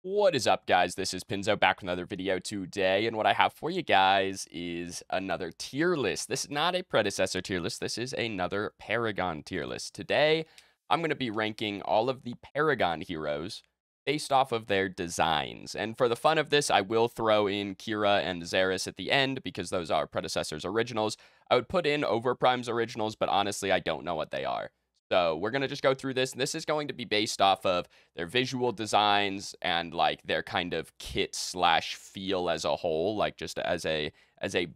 What is up, guys? This is Pinzo back with another video today, and what I have for you guys is another tier list. This is not a predecessor tier list. This is another Paragon tier list. Today, I'm going to be ranking all of the Paragon heroes based off of their designs. And for the fun of this, I will throw in Kira and Xeris at the end because those are predecessors originals. I would put in Overprime's originals, but honestly, I don't know what they are. So we're going to just go through this. And this is going to be based off of their visual designs and like their kind of kit slash feel as a whole, like just as a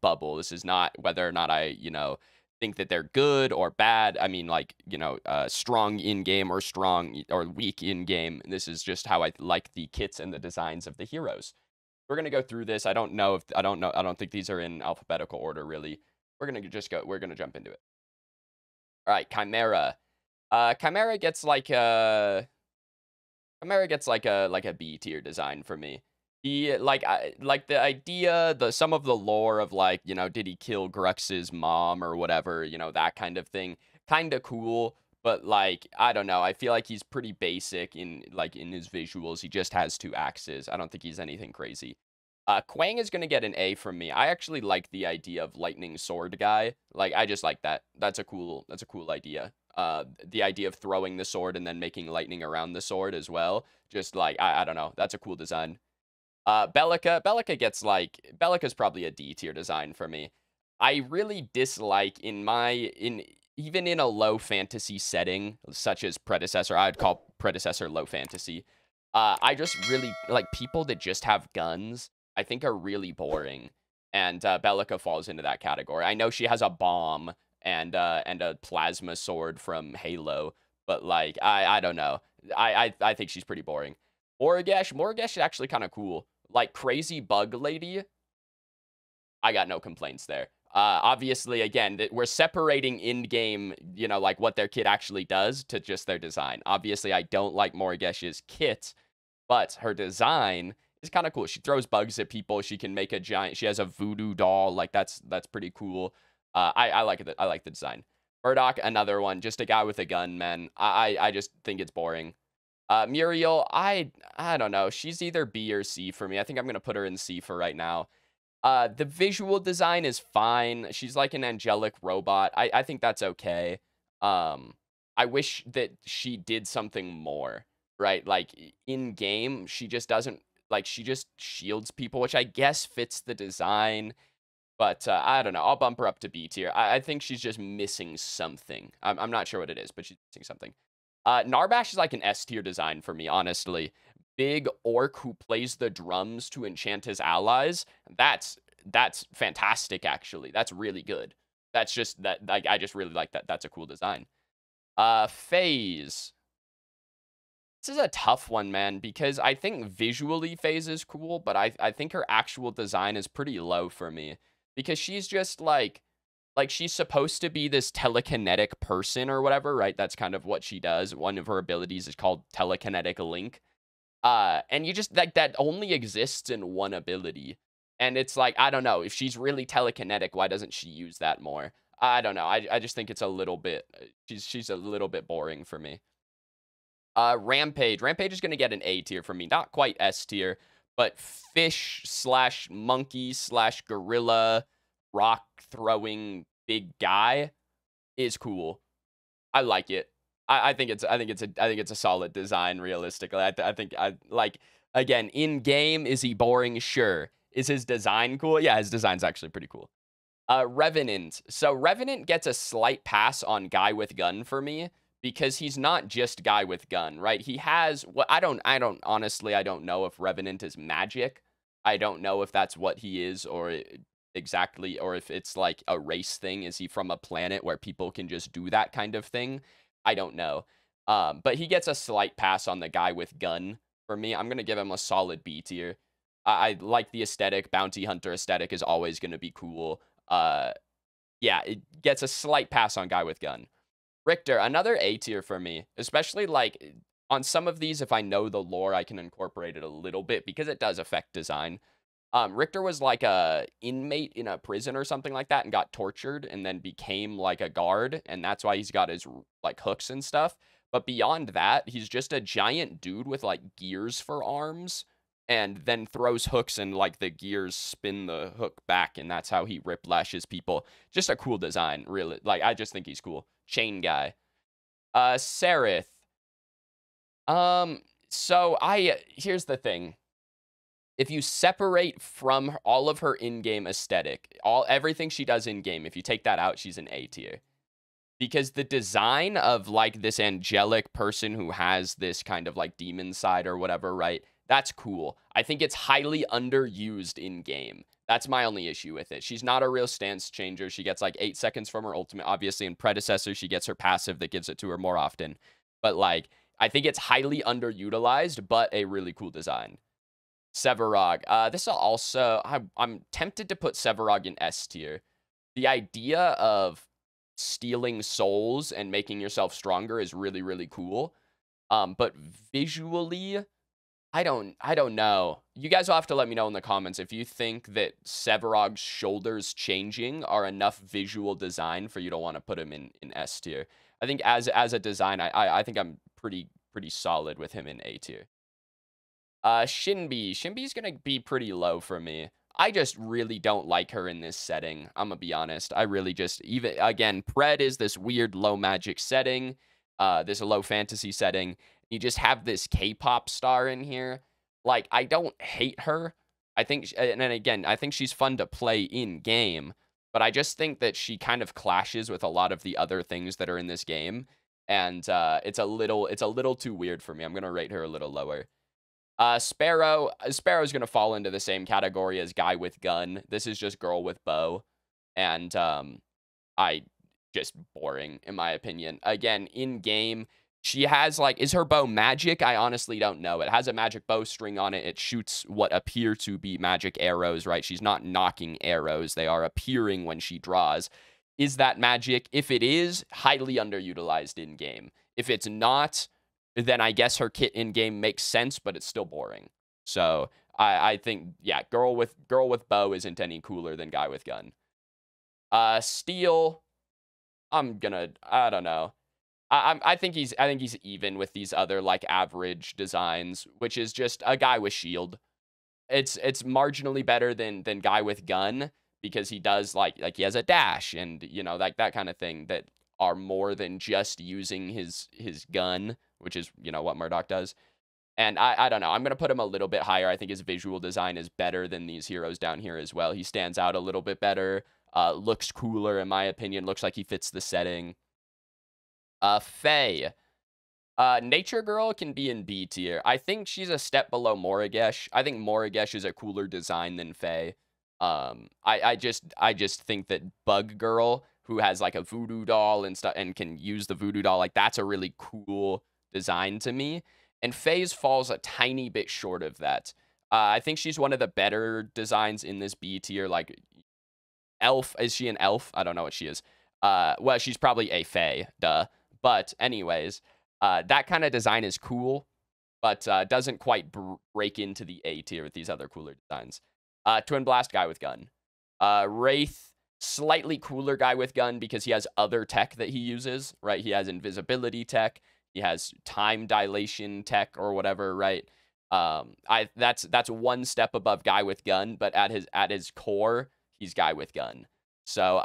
bubble. This is not whether or not I think that they're good or bad. I mean, like, strong in game or strong or weak in game. This is just how I like the kits and the designs of the heroes. We're gonna go through this. I don't think these are in alphabetical order really. We're gonna jump into it. All right, Chimera. Chimera gets like a B tier design for me. He like the idea, some of the lore of like, did he kill Grux's mom or whatever, that kind of thing. Kind of cool, but like I don't know. I feel like he's pretty basic in his visuals. He just has two axes. I don't think he's anything crazy. Quang is gonna get an A from me. I actually like the idea of lightning sword guy. Like I just like that. That's a cool idea. The idea of throwing the sword and then making lightning around the sword as well. Just like I don't know. That's a cool design. Bellica's probably a D tier design for me. I really dislike even in a low fantasy setting such as Predecessor. I'd call Predecessor low fantasy. I just really like people that just have guns. I think are really boring, and Bellica falls into that category. I know she has a bomb and a plasma sword from Halo, but like I don't know. I think she's pretty boring. Morigesh is actually kind of cool. Like crazy bug lady, I got no complaints there. Obviously, again, we're separating in-game, like what their kit actually does to just their design. Obviously, I don't like Morigesh's kit, but her design is kind of cool. She throws bugs at people. She can make she has a voodoo doll. Like that's pretty cool. I like it. I like the design. Murdoch, another one, just a guy with a gun, man. I just think it's boring. Muriel, I don't know. She's either B or C for me. I think I'm gonna put her in C for right now. The visual design is fine. She's like an angelic robot. I think that's okay. I wish that she did something more, right? Like in game, she just doesn't like she just shields people, which I guess fits the design. But I don't know. I'll bump her up to B tier. I think she's just missing something. I'm not sure what it is, but she's missing something. Narbash is like an S tier design for me, honestly. Big orc who plays the drums to enchant his allies. That's fantastic, actually. That's really good. That's just that. Like I just really like that. That's a cool design. Phase. This is a tough one, man, because I think visually Phase is cool, but I think her actual design is pretty low for me because she's just like she's supposed to be this telekinetic person or whatever, right? That's kind of what she does. One of her abilities is called telekinetic link. And you just like that only exists in one ability. And it's like, I don't know, if she's really telekinetic, why doesn't she use that more? I don't know. I just think it's a little bit she's a little bit boring for me. Rampage. Rampage is gonna get an A tier for me. Not quite S tier, but fish slash monkey slash gorilla rock throwing big guy is cool. I like it. I think it's a solid design. Realistically, I think I like. Again, in game, is he boring? Sure. Is his design cool? Yeah, his design's actually pretty cool. Revenant. So Revenant gets a slight pass on guy with gun for me because he's not just guy with gun, right? He has what I don't honestly I don't know if Revenant is magic. I don't know if that's what he is or exactly, or if it's like a race thing. Is he from a planet where people can just do that kind of thing? I don't know. But he gets a slight pass on the guy with gun for me. I'm gonna give him a solid B tier. I like the aesthetic. Bounty hunter aesthetic is always gonna be cool. Yeah, it gets a slight pass on guy with gun. Richter, another A tier for me, especially like on some of these. If I know the lore, I can incorporate it a little bit because it does affect design. Richter was like a inmate in a prison or something like that and got tortured and then became like a guard, and that's why he's got his like hooks and stuff. But beyond that, he's just a giant dude with like gears for arms. and then throws hooks and like the gears spin the hook back, and that's how he riplashes people. Just a cool design, really. Like, I just think he's cool. Chain guy. Sereth. So here's the thing. If you separate from all of her in-game aesthetic, everything she does in-game, if you take that out, she's an A tier. Because the design of like this angelic person who has this kind of like demon side or whatever, right? That's cool. I think it's highly underused in game. That's my only issue with it. She's not a real stance changer. She gets like 8 seconds from her ultimate. Obviously, in Predecessor, she gets her passive that gives it to her more often. But like, I think it's highly underutilized, but a really cool design. Sevarog. This will also... I'm tempted to put Sevarog in S tier. The idea of stealing souls and making yourself stronger is really, really cool. But visually, I don't know. You guys will have to let me know in the comments if you think that Sevarog's shoulders changing are enough visual design for you to want to put him in S tier. I think as a design, I think I'm pretty solid with him in A tier. Shinbi. Shinbi's gonna be pretty low for me. I just really don't like her in this setting. I'm gonna be honest. I really just, even, again, Pred is this weird low magic setting, this low fantasy setting. You just have this K-pop star in here. Like, I don't hate her. I think, and then again, I think she's fun to play in game, but I just think that she kind of clashes with a lot of the other things that are in this game, and it's a little too weird for me. I'm gonna rate her a little lower. Sparrow's gonna fall into the same category as guy with gun. This is just girl with bow, and I just boring in my opinion. Again, in game, she has like, is her bow magic? I honestly don't know. It has a magic bowstring on it. It shoots what appear to be magic arrows, right? She's not knocking arrows. They are appearing when she draws. Is that magic? If it is, highly underutilized in game. If it's not, then I guess her kit in game makes sense, but it's still boring. So I think, yeah, girl with bow isn't any cooler than guy with gun. Steel, I don't know. I think he's even with these other like average designs, which is just a guy with shield. It's marginally better than guy with gun, because he does like he has a dash and, you know, like that kind of thing that are more than just using his gun, which is, you know, what Murdoch does. And I don't know. I'm going to put him a little bit higher. I think his visual design is better than these heroes down here as well. He stands out a little bit better. Looks cooler, in my opinion. Looks like he fits the setting. Faye. Nature Girl can be in B tier. I think she's a step below Morigesh. I think Morigesh is a cooler design than Faye. I just think that Bug Girl, who has like a voodoo doll and stuff and can use the voodoo doll, like that's a really cool design to me. And Faye's falls a tiny bit short of that. I think she's one of the better designs in this B tier. Like, elf, is she an elf? I don't know what she is. Well, she's probably a Fae, duh. But anyways, that kind of design is cool, but doesn't quite break into the A tier with these other cooler designs. Twin Blast, guy with gun. Wraith, slightly cooler guy with gun because he has other tech that he uses, right? He has invisibility tech. He has time dilation tech or whatever, right? That's one step above guy with gun, but at his core, he's guy with gun. So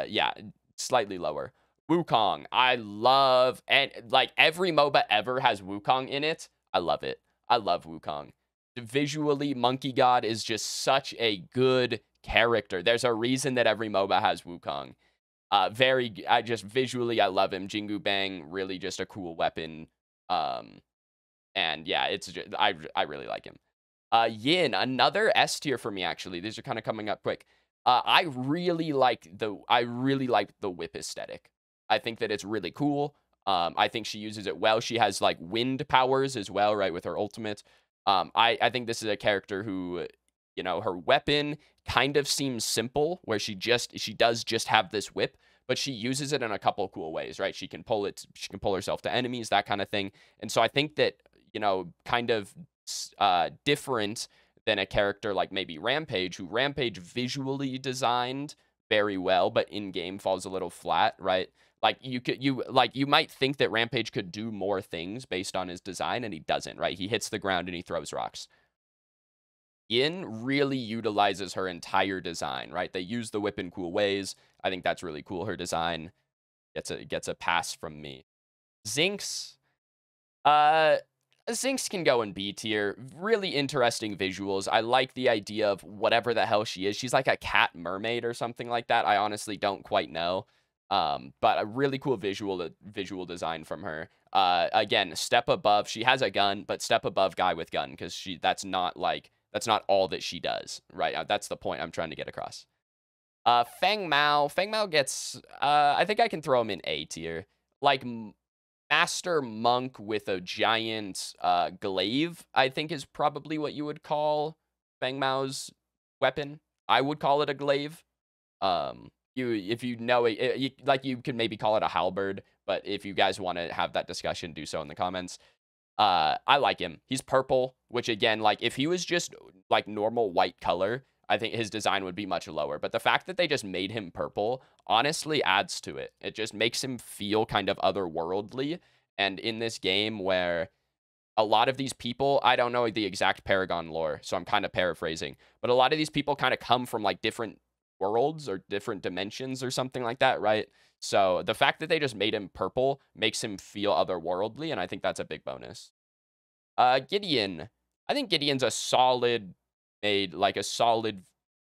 yeah, slightly lower. Wukong, I love, and like every MOBA ever has Wukong in it. I love it. I love Wukong. Visually, Monkey God is just such a good character. There's a reason that every MOBA has Wukong. Visually, I love him. Jingu Bang, really just a cool weapon. And yeah, it's just, I really like him. Yin, another S tier for me, actually. These are kind of coming up quick. I really like the whip aesthetic. I think that it's really cool. I think she uses it well. She has like wind powers as well, right, with her ultimate. I think this is a character who, you know, her weapon kind of seems simple, where she does just have this whip, but she uses it in a couple of cool ways, right? She can pull herself to enemies, that kind of thing. And so I think that, you know, kind of different than a character like maybe Rampage, who Rampage visually designed very well, but in game falls a little flat, right? Like you might think that Rampage could do more things based on his design, and he doesn't, right? He hits the ground and he throws rocks. Yin really utilizes her entire design, right? They use the whip in cool ways. I think that's really cool. Her design gets a pass from me. Zinx, uh, Zinx can go in B tier. Really interesting visuals. I like the idea of whatever the hell she is. She's like a cat mermaid or something like that. I honestly don't quite know. But a really cool visual design from her. Again, step above. She has a gun, but step above guy with gun because that's not all that she does, right? That's the point I'm trying to get across. Feng Mao. Feng Mao gets. I think I can throw him in A tier. Like Master Monk with a giant glaive, I think is probably what you would call Feng Mao's weapon. I would call it a glaive. If you know it, you could maybe call it a halberd, but if you guys want to have that discussion, do so in the comments. I like him. He's purple, which again, like if he was just like normal white color, I think his design would be much lower. But the fact that they just made him purple honestly adds to it. It just makes him feel kind of otherworldly. And in this game where a lot of these people, I don't know the exact Paragon lore, so I'm kind of paraphrasing, but a lot of these people kind of come from like different worlds or different dimensions or something like that, right? So the fact that they just made him purple makes him feel otherworldly, and I think that's a big bonus. Gideon. I think Gideon's a solid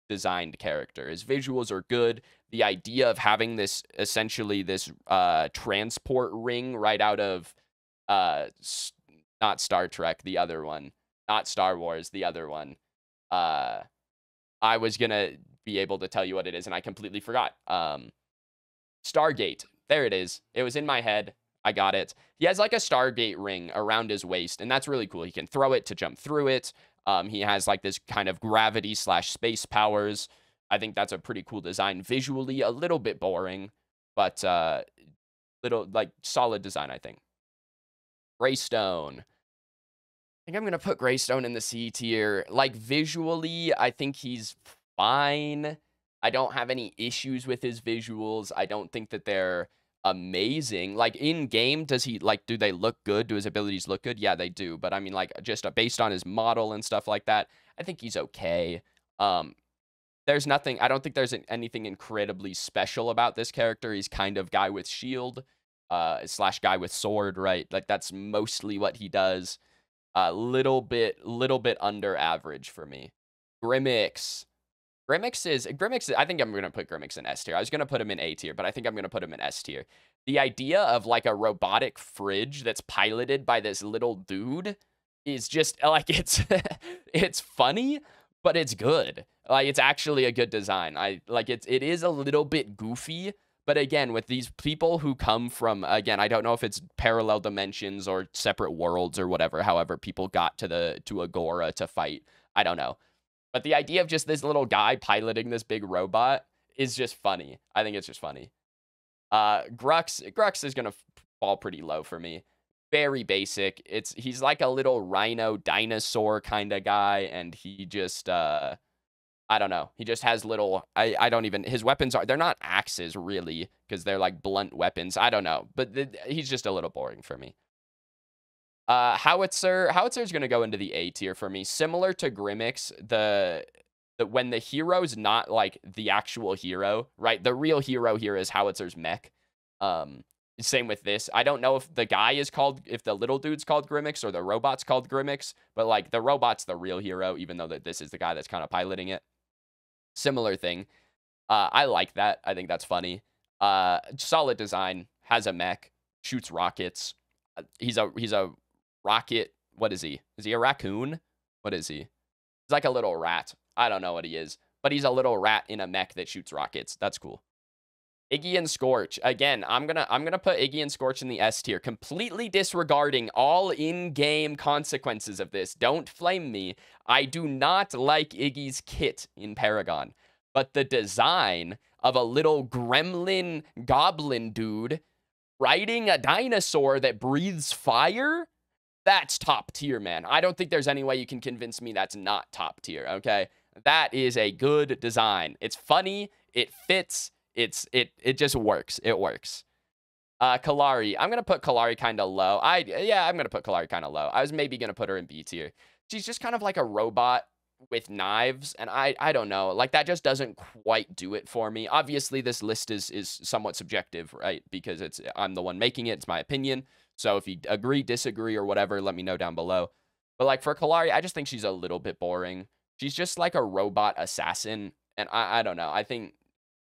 designed character. His visuals are good. The idea of having this transport ring right out of not Star Trek, the other one, not Star Wars, the other one. I was gonna be able to tell you what it is, and I completely forgot. Stargate. There it is. It was in my head. I got it. He has like a Stargate ring around his waist, and that's really cool. He can throw it to jump through it. He has like this kind of gravity / space powers. I think that's a pretty cool design. Visually, a little bit boring, but little like solid design, I think. Greystone. I think I'm gonna put Greystone in the C tier. Like visually, I think he's fine. I don't have any issues with his visuals. I don't think that they're amazing. Like in game, do they look good? Do his abilities look good? Yeah, they do. But I mean, like just based on his model and stuff like that, I think he's okay. There's nothing. I don't think there's anything incredibly special about this character. He's kind of guy with shield, / guy with sword, right? Like that's mostly what he does. Little bit under average for me. Grimmix. Grimmix, I think I'm going to put Grimmix in S tier. I was going to put him in A tier, but I think I'm going to put him in S tier. The idea of like a robotic fridge that's piloted by this little dude is just like, it's funny, but it's good. Like it's actually a good design. It is a little bit goofy, but again, with these people who come from, again, I don't know if it's parallel dimensions or separate worlds or whatever, however people got to Agora to fight. I don't know. But the idea of just this little guy piloting this big robot is just funny. I think it's just funny. Grux is going to fall pretty low for me. Very basic. He's like a little rhino dinosaur kind of guy, and he just, I don't know. He just has little, I don't even, his weapons they're not axes really, because they're like blunt weapons. I don't know, but he's just a little boring for me. Howitzer is going to go into the A tier for me. Similar to Grimmix, when the hero's not like the actual hero, right? The real hero here is Howitzer's mech. Same with this. I don't know if if the little dude's called Grimmix or the robot's called Grimmix, but like the robot's the real hero, even though this is the guy that's kind of piloting it. Similar thing. I like that. I think that's funny. Solid design, has a mech, shoots rockets. He's a rocket. What is he? Is he a raccoon? What is he? He's like a little rat. I don't know what he is, but he's a little rat in a mech that shoots rockets. That's cool. Iggy and Scorch. Again, I'm gonna put Iggy and Scorch in the S tier, completely disregarding all in-game consequences of this. Don't flame me. I do not like Iggy's kit in Paragon, but the design of a little gremlin goblin dude riding a dinosaur that breathes fire, that's top tier, man. I don't think there's any way you can convince me that's not top tier, okay? That is a good design. It's funny, it fits, it just works. It works. Kalari. I'm gonna put Kalari kind of low. I'm gonna put Kalari kind of low. I was maybe gonna put her in B tier. She's just kind of like a robot with knives, and I don't know, like, that just doesn't quite do it for me. Obviously, this list is somewhat subjective, right? Because I'm the one making it, it's my opinion. So if you agree, disagree, or whatever, let me know down below. But, like, for Kalari, I just think she's a little bit boring. She's just like a robot assassin, and I don't know. I think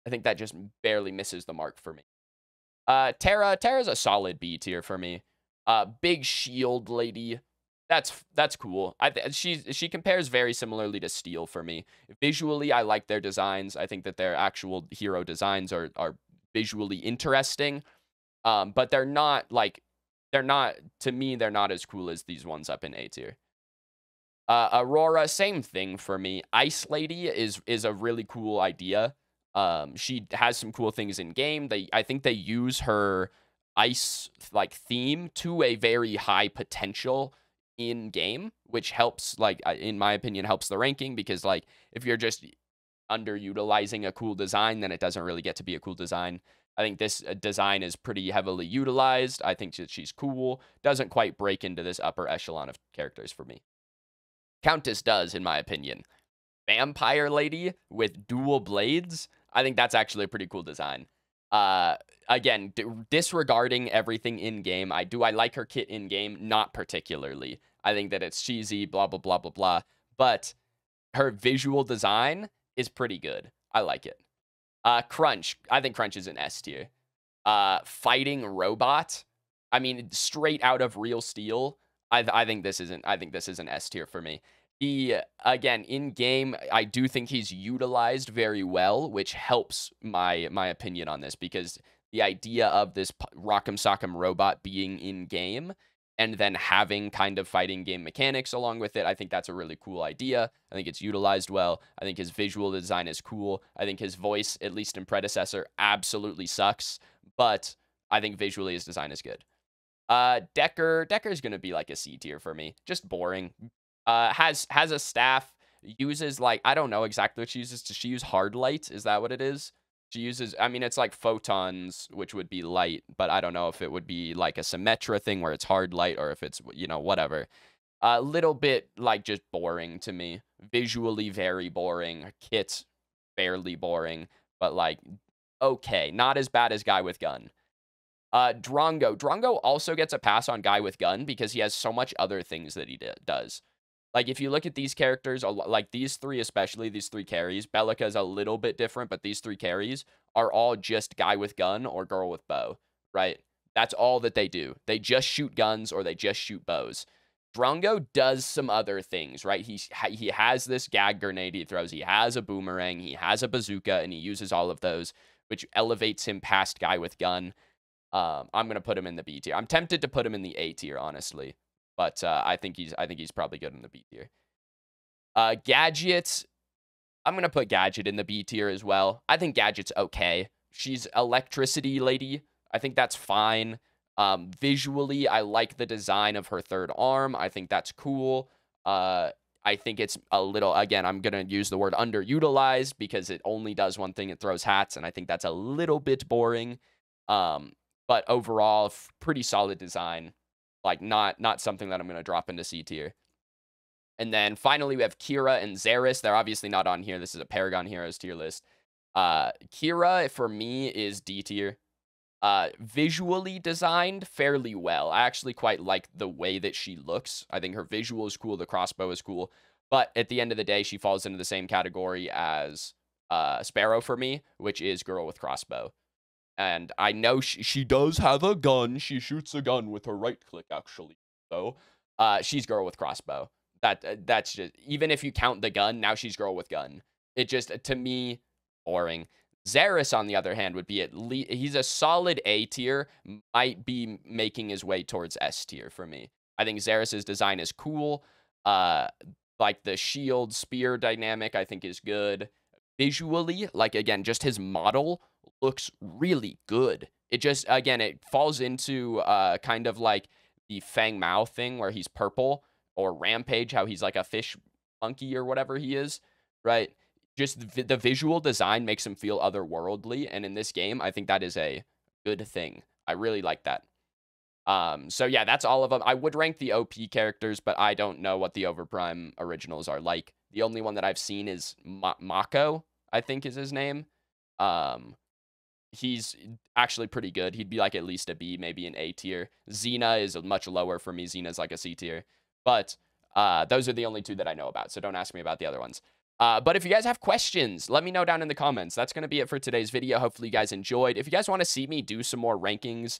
that just barely misses the mark for me. Terra's a solid B tier for me. Big shield lady. That's cool. She compares very similarly to Steel for me. Visually, I like their designs. I think that their actual hero designs are visually interesting. But they're not, to me, they're not as cool as these ones up in A tier. Aurora, same thing for me. Ice Lady is a really cool idea. She has some cool things in game. I think they use her ice like theme to a very high potential in game, which helps, like, in my opinion, helps the ranking, because, like, if you're just underutilizing a cool design, then it doesn't really get to be a cool design. I think this design is pretty heavily utilized. I think that she's cool. Doesn't quite break into this upper echelon of characters for me. Countess does, in my opinion. Vampire Lady with dual blades, I think that's actually a pretty cool design. Again, disregarding everything in game, I like her kit in game, not particularly. I think that it's cheesy, blah blah blah blah blah. But her visual design is pretty good. I like it. Crunch, I think Crunch is an S tier. Fighting robot, I mean, straight out of Real Steel. I think this isn't. I think this is an S tier for me. Again, in game, I do think he's utilized very well, which helps my opinion on this, because the idea of this Rock'em Sock'em robot being in game and then having kind of fighting game mechanics along with it, I think that's a really cool idea. I think it's utilized well. I think his visual design is cool. I think his voice, at least in Predecessor, absolutely sucks, but I think visually his design is good. Decker's gonna be like a C tier for me. Just boring. Has a staff, uses, like, I don't know exactly what she uses. Does she use hard light? Is that what it is? She uses, I mean, it's like photons, which would be light, but I don't know if it would be like a Symmetra thing where it's hard light, or if it's, whatever. A little bit, like, just boring to me. Visually very boring. Kit, fairly boring, but, like, okay. Not as bad as Guy with Gun. Drongo. Drongo also gets a pass on Guy with Gun because he has so much other things that he does. Like, if you look at these characters, like these three especially, these three carries, Bellica is a little bit different, but these three carries are all just Guy with Gun or Girl with Bow, right? That's all that they do. They just shoot guns or they just shoot bows. Drongo does some other things, right? He has this gag grenade he throws. He has a boomerang. He has a bazooka, and he uses all of those, which elevates him past Guy with Gun. I'm gonna put him in the B tier. I'm tempted to put him in the A tier, honestly, but I think he's probably good in the B tier. Gadget, I'm gonna put Gadget in the B tier as well. I think Gadget's okay. She's electricity lady. I think that's fine. Visually, I like the design of her third arm. I think that's cool. I think it's a little, again, I'm gonna use the word underutilized because it only does one thing. It throws hats, and I think that's a little bit boring. But overall, pretty solid design. Like, not something that I'm going to drop into C tier. And then finally, we have Kira and Xeris. They're obviously not on here. This is a Paragon Heroes tier list. Kira, for me, is D tier. Visually designed fairly well. I actually quite like the way that she looks. I think her visual is cool. The crossbow is cool. But at the end of the day, she falls into the same category as Sparrow for me, which is Girl with Crossbow. And I know she does have a gun. She shoots a gun with her right click, actually. So, she's Girl with Crossbow. That's just, even if you count the gun, now she's Girl with Gun. It just, to me, boring. Xeris, on the other hand, would be at least, he's a solid A tier, might be making his way towards S tier for me. I think Xeris's design is cool. Like, the shield spear dynamic, I think, is good. Visually, like, again, just his model looks really good. It just, again, it falls into kind of like the Fang Mao thing where he's purple, or Rampage, how he's like a fish monkey or whatever he is, right? Just the visual design makes him feel otherworldly, and in this game, I think that is a good thing. I really like that. So yeah, that's all of them. I would rank the OP characters, but I don't know what the Overprime originals are like. The only one that I've seen is Mako, I think is his name. Um, he's actually pretty good. He'd be like at least a B, maybe an A tier. Xena is much lower for me. Xena's like a C tier. But those are the only two that I know about, so don't ask me about the other ones. But if you guys have questions, let me know down in the comments. That's going to be it for today's video. Hopefully you guys enjoyed. If you guys want to see me do some more rankings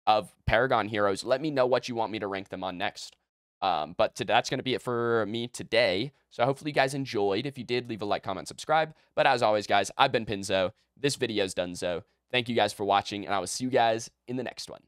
of Paragon heroes, let me know what you want me to rank them on next. But that's going to be it for me today. So hopefully you guys enjoyed. If you did, leave a like, comment, subscribe. But as always, guys, I've been Pinzo. This video's done so. Thank you guys for watching, and I will see you guys in the next one.